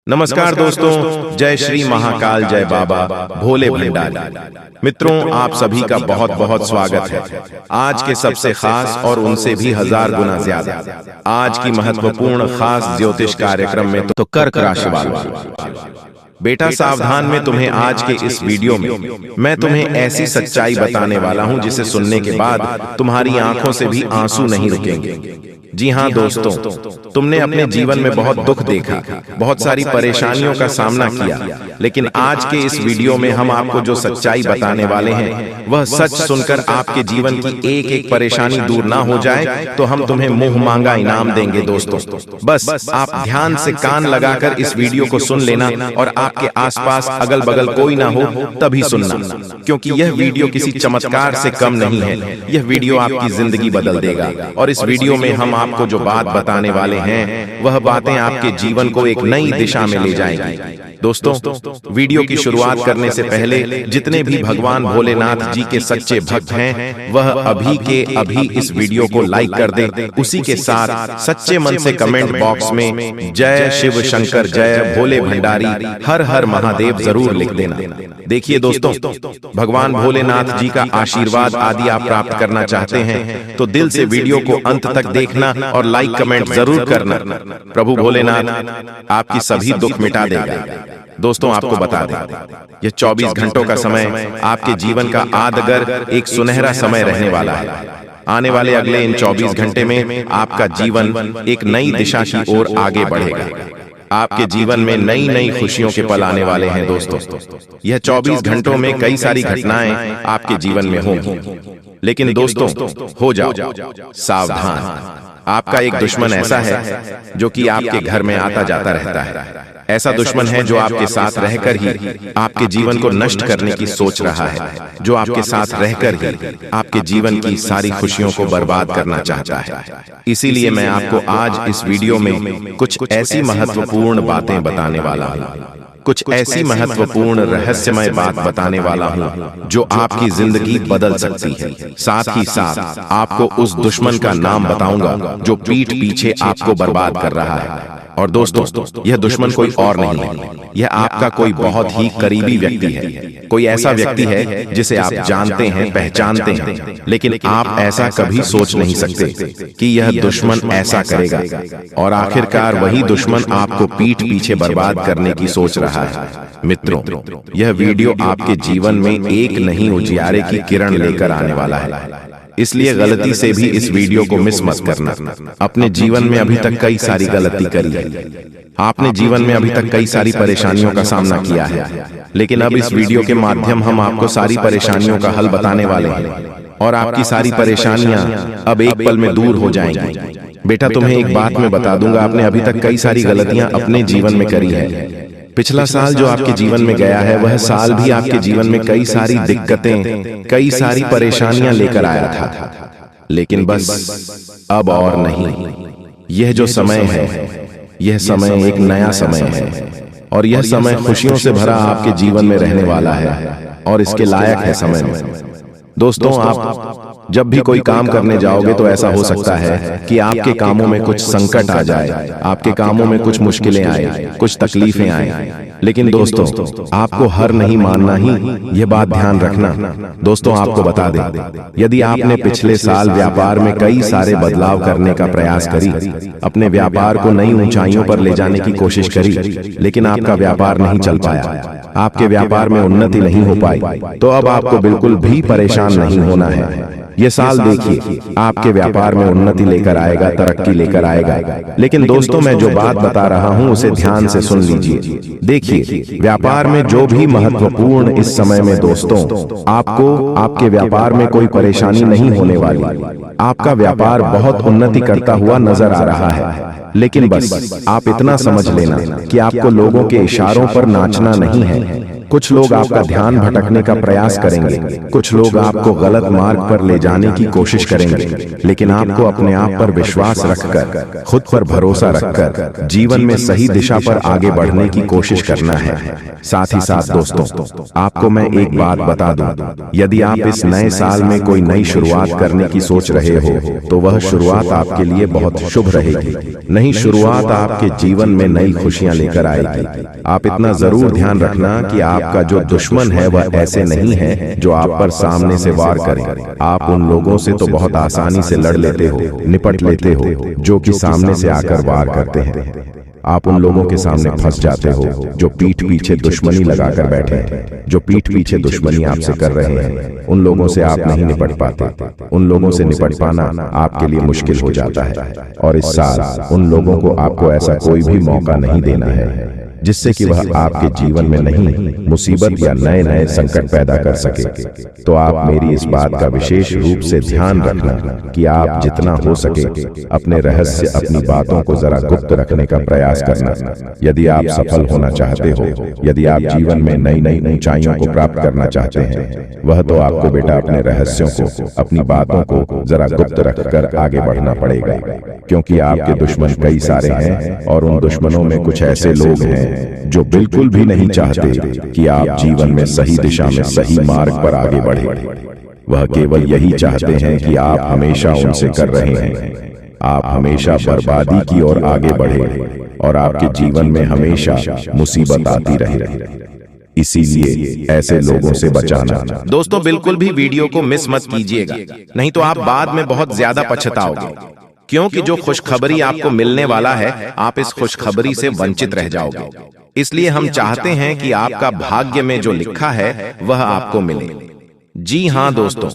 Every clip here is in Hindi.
नमस्कार दोस्तों, जय श्री महाकाल, जय बाबा भोले भंडारी। मित्रों, आप सभी का बहुत बहुत स्वागत है आज के सबसे खास और उनसे भी 1000 गुना ज्यादा आज की महत्वपूर्ण खास ज्योतिष कार्यक्रम में तो कर्क राशि वालों। बेटा सावधान में तुम्हें आज के इस वीडियो में मैं तुम्हें ऐसी सच्चाई बताने वाला हूं जिसे सुनने के बाद तुम्हारी आंखों से भी आंसू नहीं रुकेंगे। जी हाँ दोस्तों, तुमने अपने जीवन में बहुत दुख देखा, बहुत सारी परेशानियों का सामना किया, लेकिन आज के इस वीडियो में हम आपको जो सच्चाई बताने वाले हैं वह सच सुनकर आपके जीवन की एक एक परेशानी दूर ना हो जाए तो हम तुम्हें मुंह मांगा इनाम देंगे। दोस्तों बस आप ध्यान से कान लगाकर इस वीडियो को सुन लेना और आपके आसपास अगल बगल कोई ना हो तभी सुनना, क्योंकि यह वीडियो किसी चमत्कार से कम नहीं है। यह वीडियो आपकी जिंदगी बदल देगा और इस वीडियो में हम आपको जो बात बताने वाले हैं वह बातें आपके जीवन को एक नई दिशा में ले जाएंगी। दोस्तों, वीडियो की शुरुआत करने से पहले जितने भी भगवान भोलेनाथ जी के सच्चे भक्त हैं वह अभी के अभी इस वीडियो को लाइक कर दें। उसी के साथ सच्चे मन से कमेंट बॉक्स में जय शिव शंकर, जय भोले भंडारी, हर हर महादेव जरूर लिख देना। देखिए दोस्तों, भगवान भोलेनाथ जी का आशीर्वाद आदि आप प्राप्त करना चाहते हैं तो दिल से वीडियो को अंत तक देखना और लाइक कमेंट जरूर करना। प्रभु भोलेनाथ आपकी सभी दुख मिटा देगा। दोस्तों, आपको बता दें, यह 24 घंटों का समय आपके जीवन का आदगर एक सुनहरा समय रहने वाला है। आने वाले अगले इन 24 घंटे में आपका जीवन एक नई दिशा की ओर आगे बढ़ेगा। आपके जीवन में नई नई खुशियों के पल आने वाले हैं। दोस्तों, यह 24 घंटों में कई सारी घटनाएं आपके जीवन में होंगी, लेकिन दोस्तों हो जाओ सावधान। आपका एक दुश्मन ऐसा है जो कि आपके घर में आता जाता रहता है। ऐसा दुश्मन है जो आपके साथ रहकर ही आपके जीवन को नष्ट करने की सोच रहा है, जो आपके साथ रहकर ही आपके जीवन की सारी खुशियों को बर्बाद करना चाहता है। इसीलिए मैं आपको आज इस वीडियो में कुछ ऐसी महत्वपूर्ण बातें बताने वाला हूँ, कुछ ऐसी महत्वपूर्ण रहस्यमय बात बताने वाला हूँ जो आपकी जिंदगी बदल सकती है। साथ ही साथ आपको उस दुश्मन का नाम बताऊंगा जो पीठ पीछे आपको बर्बाद कर रहा है। और दोस्तों, यह दुश्मन कोई और नहीं है, यह आपका कोई बहुत ही करीबी व्यक्ति है। कोई ऐसा व्यक्ति है जिसे आप जानते हैं, पहचानते हैं, लेकिन आप ऐसा कभी सोच नहीं सकते कि यह दुश्मन ऐसा करेगा। और आखिरकार वही दुश्मन आपको पीठ पीछे बर्बाद करने की सोच रहा है। मित्रों, यह वीडियो आपके जीवन में एक नहीं उजियारे की किरण लेकर आने वाला है, इसलिए गलती से भी इस वीडियो को मिस मत करना। अपने जीवन में अभी तक कई सारी गलती करी है, आपने जीवन में अभी तक कई सारी परेशानियों का सामना किया है, लेकिन अब इस वीडियो के माध्यम हम आपको सारी परेशानियों का हल बताने वाले हैं और आपकी सारी परेशानियां अब एक पल में दूर हो जाएंगी। बेटा, तुम्हें एक बात मैं बता दूंगा, आपने अभी तक कई सारी गलतियां अपने जीवन में करी है। पिछला साल जो आपके जीवन में गया है वह साल भी आपके जीवन में कई सारी दिक्कतें, कई सारी परेशानियां लेकर आया था, लेकिन बस अब और नहीं। यह जो समय है, यह समय एक नया समय है और यह समय खुशियों से भरा आपके जीवन में रहने वाला है और इसके लायक है समय में। दोस्तों, आप जब भी कोई काम करने जाओगे तो ऐसा हो सकता है कि आपके कामों में कुछ संकट आ जाए, आपके कामों में कुछ मुश्किलें आए, कुछ तकलीफें आए, लेकिन दोस्तों आपको हार नहीं मानना ही, यह बात ध्यान रखना। दोस्तों, आपको बता दें, यदि आपने पिछले साल व्यापार में कई सारे बदलाव करने का प्रयास करी, अपने व्यापार को नई ऊंचाइयों पर ले जाने की कोशिश करी, लेकिन आपका व्यापार नहीं चल पाया, आपके व्यापार में उन्नति नहीं हो पाई, तो अब आपको बिल्कुल भी परेशान नहीं होना है। ये साल देखिए आपके व्यापार में उन्नति लेकर आएगा, तरक्की लेकर आएगा। लेकिन दोस्तों, मैं जो बात बता रहा हूँ उसे ध्यान से सुन लीजिए। देखिए, व्यापार में जो भी महत्वपूर्ण इस समय में दोस्तों, आपको आपके व्यापार में कोई परेशानी नहीं होने वाली। आपका व्यापार बहुत उन्नति करता हुआ नजर आ रहा है, लेकिन बस आप इतना समझ लेना कि आपको लोगों के इशारों पर नाचना नहीं है। कुछ लोग आपका ध्यान भटकने का प्रयास करेंगे, कुछ लोग आपको गलत मार्ग पर ले जाने की कोशिश करेंगे, लेकिन आपको अपने आप पर विश्वास रखकर, खुद पर भरोसा रखकर जीवन में सही दिशा पर आगे बढ़ने की कोशिश करना है। साथ ही साथ दोस्तों, आपको मैं एक बात बता दूं, यदि आप इस नए साल में कोई नई शुरुआत करने की सोच रहे हो तो वह शुरुआत आपके लिए बहुत शुभ रहेगी। नई शुरुआत आपके जीवन में नई खुशियां लेकर आएगी। आप इतना जरूर ध्यान रखना कि आपका जो दुश्मन है वह ऐसे नहीं है जो आप पर सामने से वार करें। आप उन लोगों से तो बहुत आसानी से लड़ लेते हो, निपट लेते हो, जो कि सामने से आकर वार करते हैं। आप उन लोगों के सामने फंस जाते हो जो पीठ पीछे दुश्मनी लगाकर बैठे हैं, जो पीठ पीछे दुश्मनी आपसे कर रहे हैं। उन लोगों से आप नहीं निपट पाते। उन लोगों से निपट पाना आपके लिए मुश्किल हो जाता है। और इस साल उन लोगों को आपको ऐसा कोई भी मौका नहीं देना है जिससे कि वह आपके जीवन में नहीं मुसीबत या नए नए संकट पैदा कर सके। तो आप मेरी इस बात का विशेष रूप से ध्यान रखना कि आप जितना हो सके अपने रहस्य, अपनी बातों को जरा गुप्त रखने का प्रयास करना। यदि आप सफल होना चाहते हो, यदि आप जीवन में नई नई ऊंचाइयों को प्राप्त करना चाहते हैं, वह तो आपको बेटा अपने रहस्यों को, अपनी बातों को जरा गुप्त रखकर आगे बढ़ना पड़ेगा, क्योंकि आपके दुश्मन कई सारे हैं और उन दुश्मनों में कुछ ऐसे लोग हैं जो बिल्कुल भी नहीं चाहते कि आप जीवन में सही दिशा में, सही मार्ग पर आगे बढ़े। वह केवल यही चाहते हैं कि आप हमेशा उनसे कर रहे हैं, आप हमेशा बर्बादी की ओर आगे बढ़े और आपके जीवन में हमेशा मुसीबत आती रहे। इसीलिए ऐसे लोगों से बचाना। दोस्तों, बिल्कुल भी वीडियो को मिस मत कीजिएगा, नहीं तो आप बाद में बहुत ज्यादा पछताओगे, क्योंकि जो खुशखबरी आपको मिलने वाला है, आप इस खुशखबरी से वंचित रह जाओगे। इसलिए हम चाहते हैं कि आपका भाग्य में जो लिखा है वह आपको मिले। जी हाँ दोस्तों,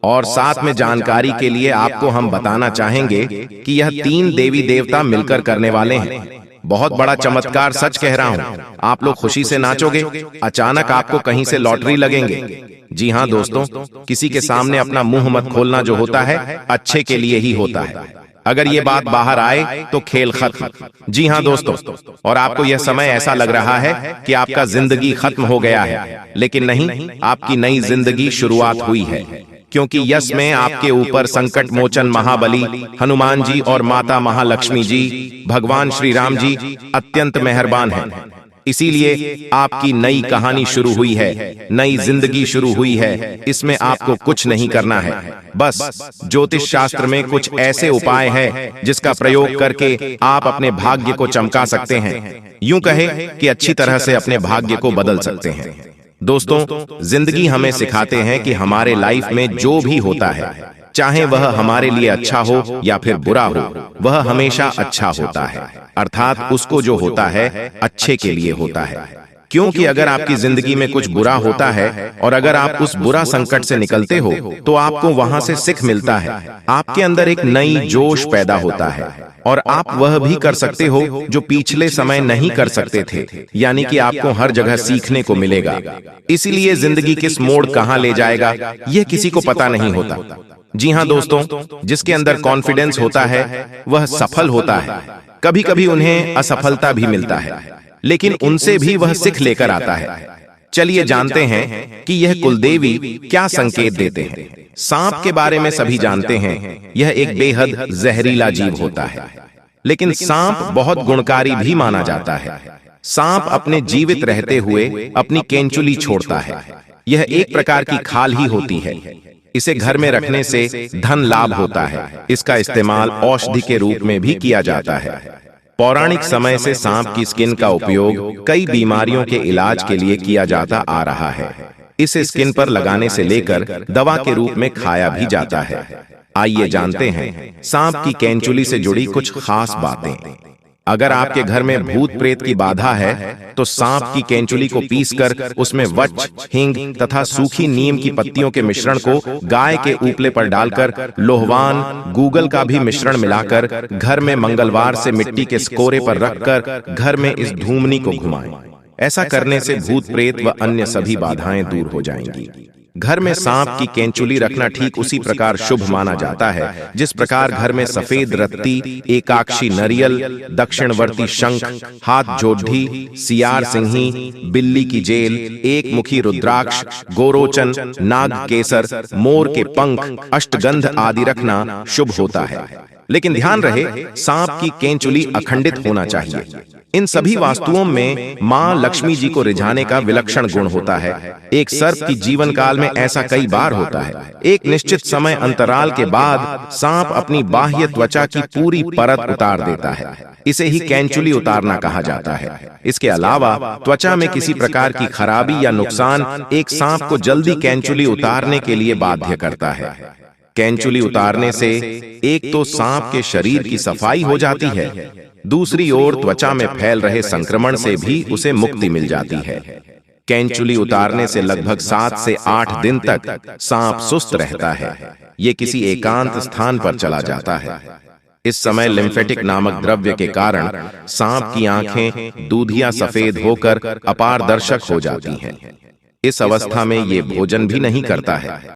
और साथ में जानकारी के लिए आपको हम बताना चाहेंगे कि यह 3 देवी देवता मिलकर करने वाले हैं। बहुत बड़ा चमत्कार, सच कह रहा हूँ। आप लोग खुशी से नाचोगे, अचानक आपको कहीं से लॉटरी लगेंगे। जी हाँ दोस्तों, किसी के सामने अपना मुंह मत खोलना, जो होता है अच्छे के लिए ही होता है। अगर ये बात बाहर आए तो खेल खत्म। जी हाँ दोस्तों, और आपको यह समय ऐसा लग रहा है कि आपका जिंदगी खत्म हो गया है, लेकिन नहीं, आपकी नई जिंदगी शुरुआत हुई है, क्योंकि यश में आपके ऊपर संकट मोचन महाबली हनुमान जी और माता महालक्ष्मी जी, भगवान श्री राम जी अत्यंत मेहरबान हैं। इसीलिए आपकी नई कहानी शुरू हुई है, नई जिंदगी शुरू हुई है। इसमें आपको कुछ नहीं करना है, बस ज्योतिष शास्त्र में कुछ ऐसे उपाय हैं जिसका प्रयोग करके आप अपने भाग्य को चमका सकते हैं। यूं कहे कि अच्छी तरह से अपने भाग्य को बदल सकते हैं। दोस्तों, जिंदगी हमें सिखाते हैं कि हमारे लाइफ में जो भी होता है, चाहे वह हमारे लिए अच्छा हो या फिर बुरा हो, वह हमेशा अच्छा होता है। अर्थात उसको जो होता है अच्छे के लिए होता है। क्योंकि अगर आपकी जिंदगी में कुछ बुरा होता है और अगर आप उस बुरा संकट से निकलते हो तो आपको वहां से सीख मिलता है, आपके अंदर एक नई जोश पैदा होता है और आप वह भी कर सकते हो जो पिछले समय नहीं कर सकते थे। यानी कि आपको हर जगह सीखने को मिलेगा। इसीलिए जिंदगी किस मोड़ कहां ले जाएगा यह किसी को पता नहीं होता। जी हाँ दोस्तों, जिसके अंदर कॉन्फिडेंस होता है वह सफल होता है। कभी कभी उन्हें असफलता भी मिलता है, लेकिन उनसे भी वह सीख लेकर आता है। चलिए जानते हैं कि यह कुलदेवी क्या संकेत देते हैं। सांप के बारे में सभी जानते हैं, यह एक बेहद जहरीला जीव होता है, लेकिन सांप बहुत गुणकारी भी माना जाता है। सांप अपने जीवित रहते हुए अपनी केंचुली छोड़ता है। यह एक प्रकार की खाल ही होती है। इसे घर में रखने से धन लाभ होता है। इसका इस्तेमाल औषधि के रूप में भी किया जाता है। पौराणिक समय से सांप की स्किन का उपयोग कई बीमारियों के इलाज के लिए किया जाता आ रहा है। इसे स्किन पर लगाने से लेकर दवा के रूप में खाया भी जाता है। आइए जानते हैं सांप की केंचुली से जुड़ी कुछ खास बातें। अगर आपके घर में भूत प्रेत की बाधा है तो सांप की केंचुली को पीसकर उसमें वच, हिंग तथा सूखी नीम की पत्तियों के मिश्रण को गाय के उपले पर डालकर लोहवान, गूगल का भी मिश्रण मिलाकर घर में मंगलवार से मिट्टी के स्कोरे पर रखकर घर में इस धूमनी को घुमाएं। ऐसा करने से भूत प्रेत व अन्य सभी बाधाएं दूर हो जाएंगी। घर में सांप की केंचुली रखना ठीक उसी प्रकार शुभ माना जाता है जिस प्रकार घर में सफेद रत्ती, एकाक्षी नरियल, दक्षिणवर्ती शंख, हाथ जोढ़ी, सियार सिंही, बिल्ली की जेल, एक मुखी रुद्राक्ष, गोरोचन, नाग केसर, मोर के पंख, अष्टगंध आदि रखना शुभ होता है। लेकिन ध्यान रहे, सांप की केंचुली अखंडित होना चाहिए। इन सभी वास्तुओं में मां लक्ष्मी जी को रिझाने का विलक्षण गुण होता है। एक सर्प की जीवन काल में ऐसा कई बार होता है। एक निश्चित समय अंतराल के बाद सांप अपनी बाह्य त्वचा की पूरी परत उतार देता है। इसे ही केंचुली उतारना कहा जाता है। इसके अलावा त्वचा में किसी प्रकार की खराबी या नुकसान एक सांप को जल्दी केंचुली उतारने के लिए बाध्य करता है। केंचुली उतारने से एक तो सांप के शरीर की सफाई हो जाती है, दूसरी ओर त्वचा में फैल रहे संक्रमण से भी उसे मुक्ति मिल जाती है। केंचुली उतारने से लगभग 7 से 8 दिन तक सांप सुस्त रहता है। ये किसी एकांत स्थान पर चला जाता है। इस समय लिम्फेटिक नामक द्रव्य के कारण सांप की आंखें दूधिया सफेद होकर अपारदर्शक हो जाती हैं। इस अवस्था में ये भोजन भी नहीं करता है।